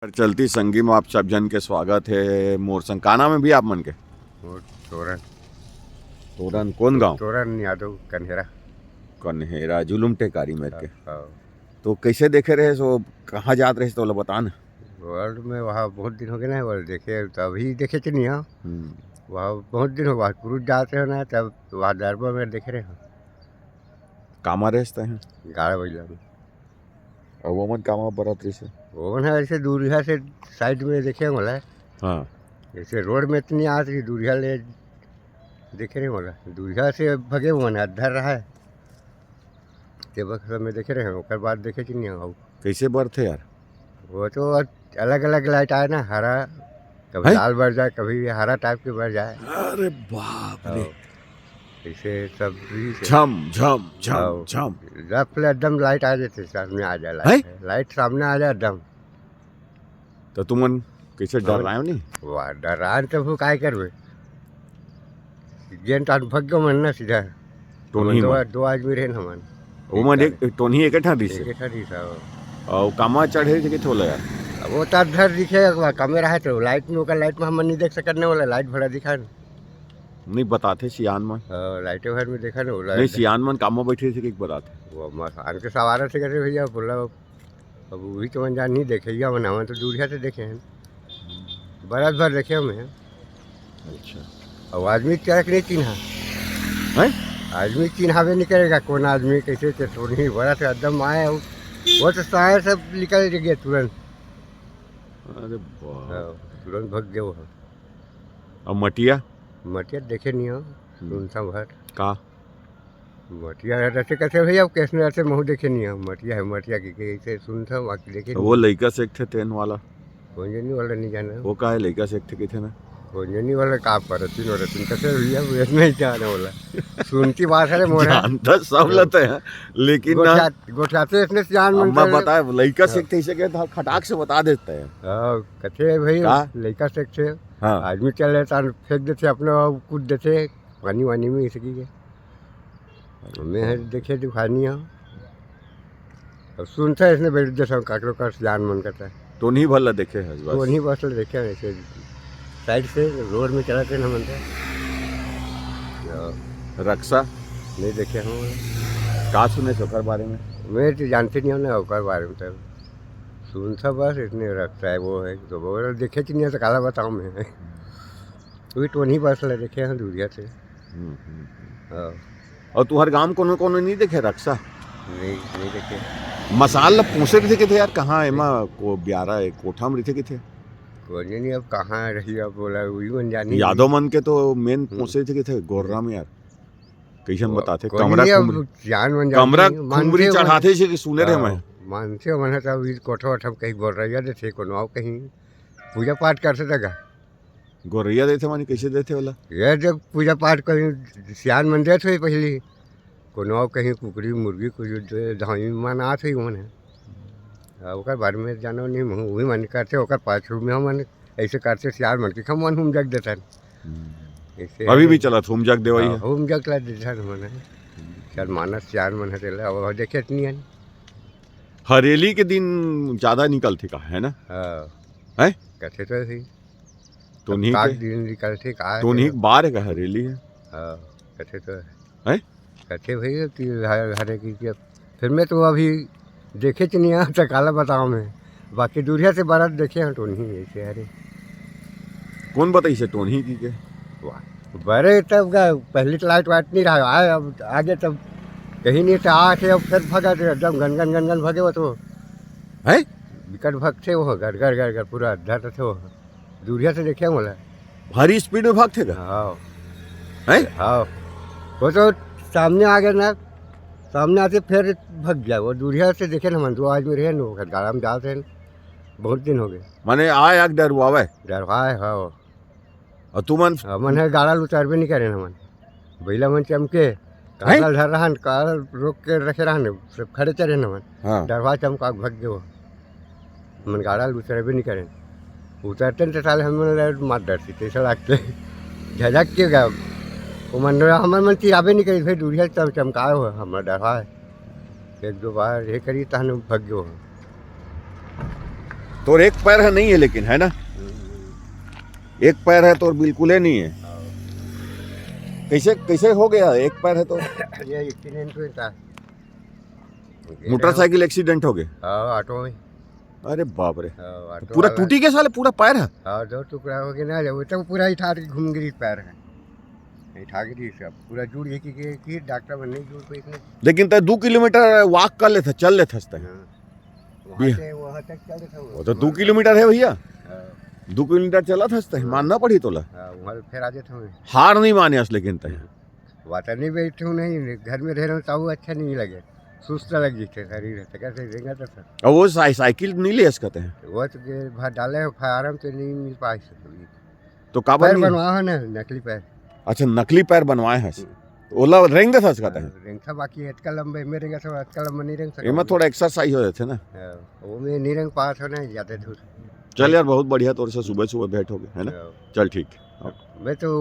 चलती संगी में आप सब जन के स्वागत है। मोर संग का नाम है भी आप मन के? वो तोरन तोरन कौन गांव? तोरन यादव कन्हेरा। कन्हेरा जुलुम टेकारी मेर के। हाँ, तो कैसे देखे रहे सो, कहाँ जात रहे तो बोला बता ना। वर्ल्ड में वहाँ बहुत दिन हो गए ना, वर्ल्ड देखे तो अभी देखे तो नहीं हो। वहाँ बहुत दिन हो वहाँ क्रूज जाते हो ना, तब वहाँ दरबा में देखे रहे हो। कामा रहते हैं 11 बजे में और वो मन कामा बरत रही से। वो ना ऐसे दूरिया से साइड में देखे बोला। हाँ, जैसे रोड में इतनी आ रही दूरिया ले देखे रहे बोला, दूरिया से भगे वो ना अधर रहा है ते बक्स में देखे रहे हैं। बाद देखे कि नहीं हो। कैसे बरते यार? वो तो अलग अलग लाइट आए ना, हरा कभी है? लाल बढ़ जाए, कभी हरा टाइप के बढ़ जाए। अरे बाप रे, ऐसे सब झम झम झम झम रफ एकदम लाइट आ जाते सामने आ जाए। लाइट सामने आ जाए एकदम। तो तुमन कैसे डर रहे हो? नहीं वाह डरान तो वो काय करबे, जेन तान भाग्य मन ना सीधा टोनी दो आदमी रहे ना मन। वो मन एक टोनी एक ठा दिसे एक ठा दिसा और कामा चढ़े थे कि थोला यार। वो तो अधर दिखे कैमरा है तो लाइट में ओकर लाइट में हम नहीं देख सकने वाला, लाइट भरा दिखा ना। नहीं बताते सियान मन। लाइटें भर में देखा ना वो नहीं सियान मन कामा बैठे थे कि बताते। वो मसान के सवार से कैसे भैया बोला, अब वही तो मन जान नहीं देखे या मन हम तो दूरिया से देखे हैं, बरस भर देखे हमें। अच्छा, अब आदमी क्या नहीं चिन्हा है? आदमी चिन्हावे नहीं करेगा कौन आदमी कैसे थे तो नहीं बड़ा से एकदम आए वो तो सारे सब निकल गए तुरंत। अरे वाह, तुरंत भग गए वो। और मटिया मटिया देखे नहीं हो सुनता भर का मटिया रहते कैसे भैया कैसे रहते महू देखे नहीं हो। मटिया है मटिया की कैसे सुनता बाकी देखे वो लड़का से एक थे तेन वाला, कोंजनी वाला नहीं जाना। वो का है लड़का से एक थे कि थे ना कोंजनी वाला का पर तीन और तीन कैसे भैया वे नहीं जाने वाला। सुनती बात है मोरा जानता सब लेते हैं लेकिन ना गोठाते इसने जान मन मैं बताए लड़का से एक थे इसे कहते खटाक से बता देते हैं। कथे भाई का? लड़का से थे। हाँ, आदमी चले तान फेंक देते अपने कूद देते पानी वानी में इसकी के मैं देखे दिखानी हो। अब सुनता है इसने बैठ जैसा काकरो का जान मन करता है तो नहीं भला देखे है तो नहीं बस देखे ऐसे साइड से रोड में चलाते ना मनते। रक्षा नहीं देखे हम का सुने ओकर बारे में? मैं तो जानते नहीं हूँ ना ओकर बारे में, तब सुनता बस इतने रखता है वो है तो वो देखे कि नहीं तो काला बताऊँ मैं वही तो नहीं बस देखे हैं दूरिया से। हाँ और तुम्हारे गांव कोनो कोनो नहीं देखे रक्षा? नहीं देखे। मसाल पूछे थे कि थे यार कहाँ एमा को ब्यारा कोठा में रहे कि थे? कोई नहीं अब कहाँ रही अब बोला वही मन जानी। यादव मन के तो मेन पूछे थे कि थे गोर्रा में यार कैसे बताते कमरा जान मन कमरा खुमरी चढ़ाते थे कि सुने रहे मैं मानते हो मन तब कोठा वोठा कहीं बोल रही थे कोनो कहीं पूजा पाठ करते थे गोरैया देते मानी कैसे देते वाला ये जब पूजा पाठ कहीं सियान मन देते पहले कोनो कहीं कुकड़ी मुर्गी कुछ धाई मन आते ही मन है बारे में जानो नहीं वही मन करते ओकर पाछू में मन ऐसे करते सियान मन के हम मन हम जग देता ऐसे अभी भी चला थूम जग देवाई है हम जग ला देता मन है। चल मानस सियान मन है अब देखे नहीं है। हरेली के दिन ज्यादा निकलते का है ना? है कथे तो सही तो नहीं के दिन निकलते का तो नहीं बार का हरेली है। कथे तो है कथे भैया कि हरे की फिर मैं तो अभी देखे तो नहीं आता काला बताओ मैं, बाकी दूरिया से बारात देखे हैं तो नहीं ऐसे। अरे कौन बताई से टोनी की के बड़े तब का पहले तो लाइट वाइट नहीं रहा आए अब आगे तब कहीं नहीं था आके अब फिर भगा थे एकदम गन गन भगे वो तो है विकट भग थे वो घर घर घर घर पूरा अड्डा थे वो दूरिया से देखे बोला भारी स्पीड में भागते का। हाँ है हाँ वो तो सामने आ गए ना, सामने आते फिर भग गया वो दूरिया से देखे ना मन तो आज में रहे ना वो गाड़ा में जाते हैं बहुत दिन हो गए माने आए आग डर हुआ डरवाए। हाँ और तू मन मन है गाड़ा उतारबे नहीं करे ना मन बैला मन चमके काल धर रहा काल रोक के रखे रहा सब खड़े चढ़े न मन। हाँ डरवा चमका भग गए मन गाड़ा उतरबे नहीं करें उतरते तो साले हम मार डरती ऐसा लगते झझक के गया वो मन हमारे मन चिराबे नहीं करी फिर दूरिया चमकाए हो हमारा डरवा एक दो बार ये करी तहन भग गए। तो एक पैर है नहीं है लेकिन है ना, एक पैर है तो बिल्कुल ही नहीं है। कैसे कैसे हो गया एक पैर है तो? ये एक्सीडेंट हुआ था, मोटरसाइकिल एक्सीडेंट हो गया? हाँ ऑटो में। अरे बाप रे, ऑटो पूरा वाला- टूटी के साले पूरा पैर है? हाँ 2 टुकड़ा हो गया ना, वो तो पूरा ही ठाट घूम गिरी पैर है, ठा गिरी सब पूरा जुड़ गई कि डॉक्टर में नहीं जुड़ पाई इसने। लेकिन तो 2 किलोमीटर वॉक कर लेते, चल लेते हंसते हैं। वहाँ तक चल था वो तो 2 किलोमीटर है भैया, हाँ, 2 किलोमीटर चला था हंसते हैं, मानना पड़ी तोला। हाँ, वहाँ फिर आ जाता हूँ। हार नहीं माने अस लेकिन तय वाता नहीं बैठे हूँ, नहीं घर में रह रहा हूँ तो अच्छा नहीं लगे, सुस्त लग जाते शरीर से, कैसे रहेगा तो सर। और वो साइकिल नहीं ले सकते हैं वो तो भाई डाले हो फार्म तो नहीं मिल पाए, तो का पैर बन बनवा हो ना नकली पैर। अच्छा नकली पैर बनवाए हैं, ओला रेंग था कहते हैं। रेंग था बाकी इतना लंबे में रेंगा सब, इतना लंबा नहीं रेंग सकता। इनमें थोड़ा एक्सरसाइज हो जाते ना। वो में नहीं रेंग पास होना ज्यादा दूर। चल यार बहुत बढ़िया, तोर से सुबह सुबह भेंट हो गई है ना। चल ठीक। मैं तो